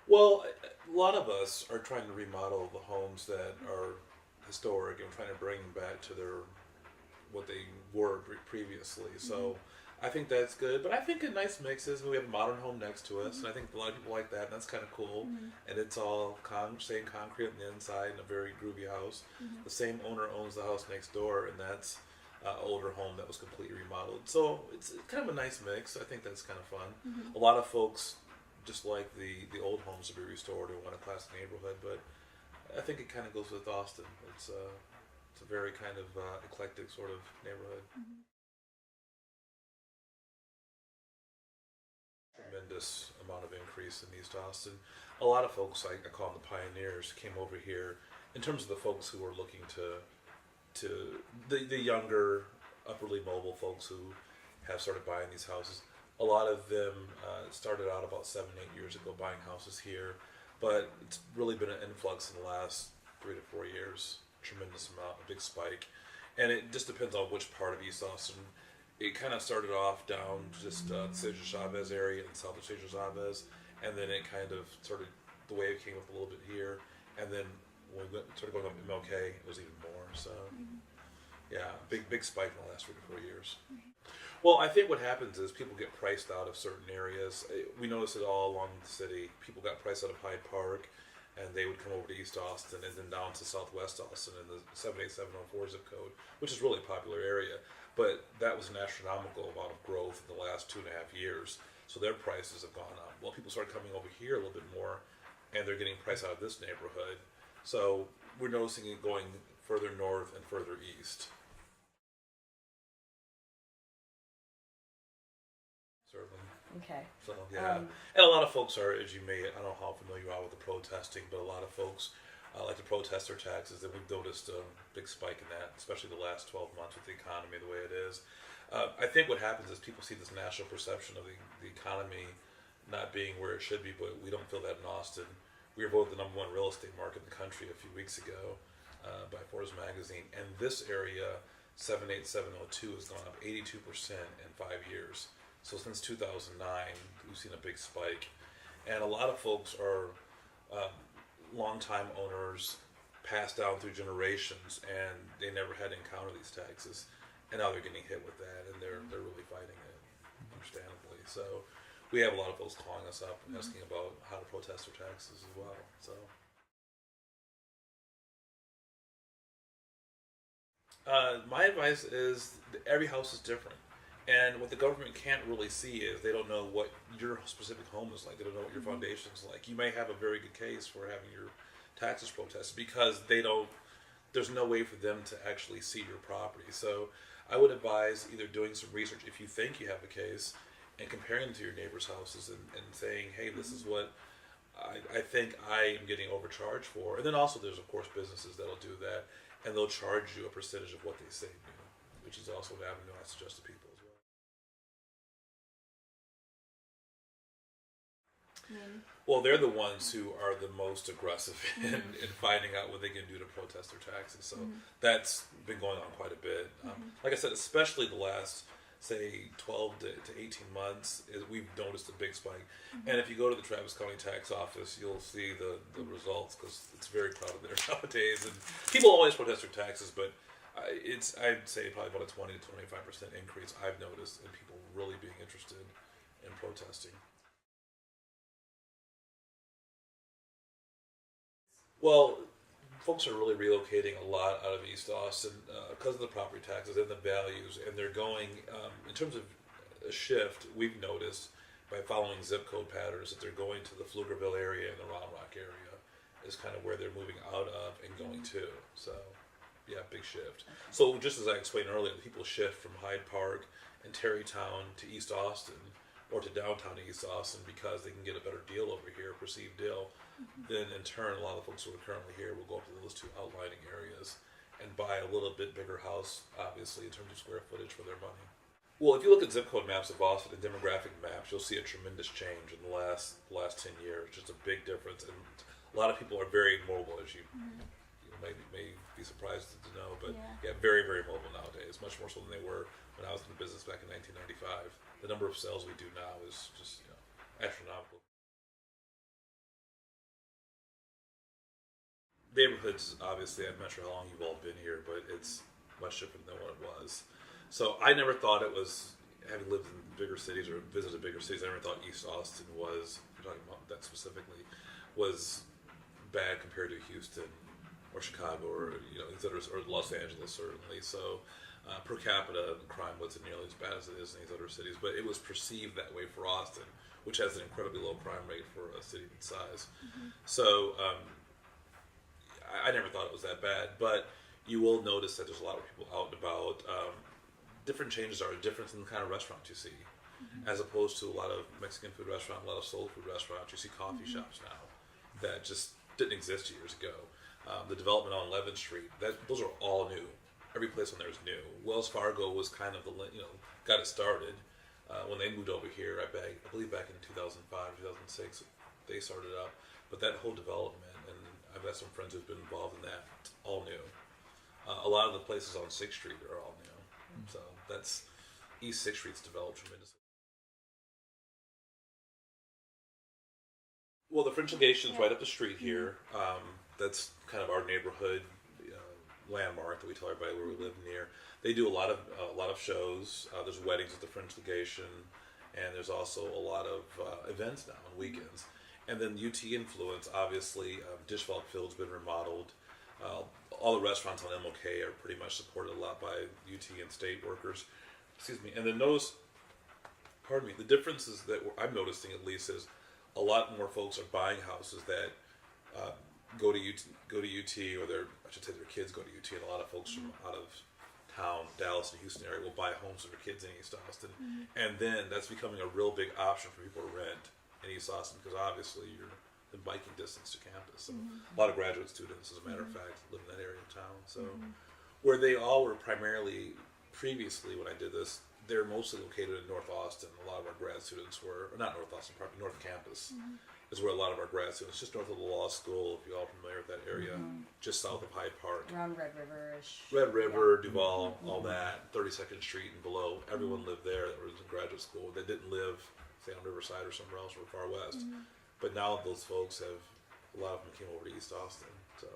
Well, a lot of us are trying to remodel the homes that are historic and trying to bring them back to their what they were previously. Mm-hmm. So I think that's good. But I think a nice mix is we have a modern home next to us, and I think a lot of people like that, and that's kind of cool. Mm-hmm. And it's all same concrete on the inside and a very groovy house. Mm-hmm. The same owner owns the house next door, and that's an older home that was completely remodeled. So it's kind of a nice mix. I think that's kind of fun. Mm-hmm. A lot of folks just like the old homes to be restored and want a classic neighborhood, but I think it kind of goes with Austin. It's a very kind of eclectic sort of neighborhood. Mm-hmm. Tremendous amount of increase in East Austin. A lot of folks, I call them the pioneers, came over here in terms of the folks who were looking to the younger, upperly mobile folks who have started buying these houses. A lot of them started out about 7, 8 years ago buying houses here, but it's really been an influx in the last 3 to 4 years. Tremendous amount, a big spike, and it just depends on which part of East Austin. It kind of started off down just Cesar Chavez area and south of Cesar Chavez, and then it kind of started the wave came up a little bit here, and then when we started going up MLK, it was even more. So yeah, big spike in the last 3 to 4 years. Well, I think what happens is people get priced out of certain areas. We notice it all along the city. People got priced out of Hyde Park, and they would come over to East Austin and then down to Southwest Austin in the 78704 zip code, which is really a popular area. But that was an astronomical amount of growth in the last 2.5 years. So their prices have gone up. Well, people started coming over here a little bit more, and they're getting priced out of this neighborhood. So we're noticing it going further north and further east. Certainly. Okay. So yeah, Um, and a lot of folks are, as you may, I don't know how familiar you are with the protesting, but a lot of folks like to protest their taxes, and we've noticed a big spike in that, especially the last 12 months with the economy the way it is. I think what happens is people see this national perception of the economy not being where it should be, but we don't feel that in Austin. We were voted the #1 real estate market in the country a few weeks ago by Forbes magazine, and this area 78702 has gone up 82% in 5 years. So since 2009, we've seen a big spike, and a lot of folks are um, longtime owners, passed down through generations, and they never had to encounter these taxes, and now they're getting hit with that, and they're really fighting it, understandably. So we have a lot of folks calling us up and asking about how to protest their taxes as well. So. My advice is every house is different. And what the government can't really see is they don't know what your specific home is like. They don't know what your mhm. foundation is like. You may have a very good case for having your taxes protested because they don't. There's no way for them to actually see your property. So I would advise either doing some research if you think you have a case, and comparing them to your neighbors' houses and saying, hey, this is what I think I am getting overcharged for. And then also there's of course businesses that'll do that, and they'll charge you a percentage of what they save you, which is also an avenue I suggest to people as well. I mean, Well, they're the ones who are the most aggressive mhm. in finding out what they can do to protest their taxes. So Mhm. that's been going on quite a bit. Mhm. Like I said, especially the last, say, 12 to 18 months, we've noticed a big spike. Mhm. And if you go to the Travis County Tax Office, you'll see the results because it's very crowded there nowadays. And people always protest their taxes, but I'd say probably about a 20 to 25% increase I've noticed in people really being interested in protesting. Well, folks are really relocating a lot out of East Austin because of the property taxes and the values, and they're going in terms of a shift. We've noticed by following zip code patterns that they're going to the Pflugerville area and the Round Rock area is kind of where they're moving out of and going Mhm. to. So, yeah, big shift. Okay. So, just as I explained earlier, people shift from Hyde Park and Terrytown to East Austin or to downtown East Austin because they can get a better deal over here, a perceived deal. Mhm. Then in turn, a lot of the folks who are currently here will go up to those two outlining areas and buy a little bit bigger house, obviously in terms of square footage for their money. Well, if you look at zip code maps of Austin and demographic maps, you'll see a tremendous change in the last 10 years. Just a big difference, and a lot of people are very mobile, as Mhm. you may be surprised to know, but Yeah. yeah, very mobile nowadays, much more so than they were when I was in the business back in 1995. The number of sales we do now is just astronomical. neighborhoods, obviously, I'm not sure how long you've all been here, but it's much different than what it was. So I never thought it was, having lived in bigger cities or visited bigger cities, I never thought East Austin was, if you're talking about that specifically, was bad compared to Houston or Chicago or or Los Angeles certainly. So per capita crime wasn't nearly as bad as it is in these other cities, but it was perceived that way for Austin, which has an incredibly low crime rate for a city that size. So I never thought it was that bad, but you will notice that there's a lot of people out and about. Different changes are a difference in the kind of restaurant you see, as opposed to a lot of Mexican food restaurants, a lot of soul food restaurants. You see coffee shops now that just didn't exist years ago. The development on 11th Street, those are all new. Every place on there is new. Wells Fargo was kind of got it started when they moved over here. I believe back in 2005, 2006, they started up. But that whole development, and I've got some friends who've been involved in that. It's all new. A lot of the places on 6th Street are all new. So that's East 6th Street's developed tremendously. Well, the French Legation's right up the street here. That's kind of our neighborhood landmark that we tell everybody where we live near. They do a lot of shows. There's weddings at the French Legation, and there's also a lot of events now on weekends. And then UT influence, obviously, Dishwalk Field's been remodeled. All the restaurants on MLK are pretty much supported a lot by UT and state workers. Excuse me. And then the difference is that I'm noticing at least is a lot more folks are buying houses that go to UT, or I should say their kids go to UT, and a lot of folks from out of town, Dallas and Houston area, will buy homes for their kids in East Austin. And then that's becoming a real big option for people to rent in East Austin, because obviously you're in biking distance to campus. So a lot of graduate students, as a matter of fact, live in that area of town. So where they all were primarily previously when I did this, they're mostly located in North Austin. A lot of our grad students were, or not North Austin, probably North Campus is where a lot of our grad students, just north of the law school, if you're all familiar with that area, just south of Hyde Park. Around Red River-ish. Red River, Duval, all that, 32nd Street and below. Everyone lived there that was in graduate school. They didn't live, say, on Riverside or somewhere else or far west. But now those folks a lot of them came over to East Austin. So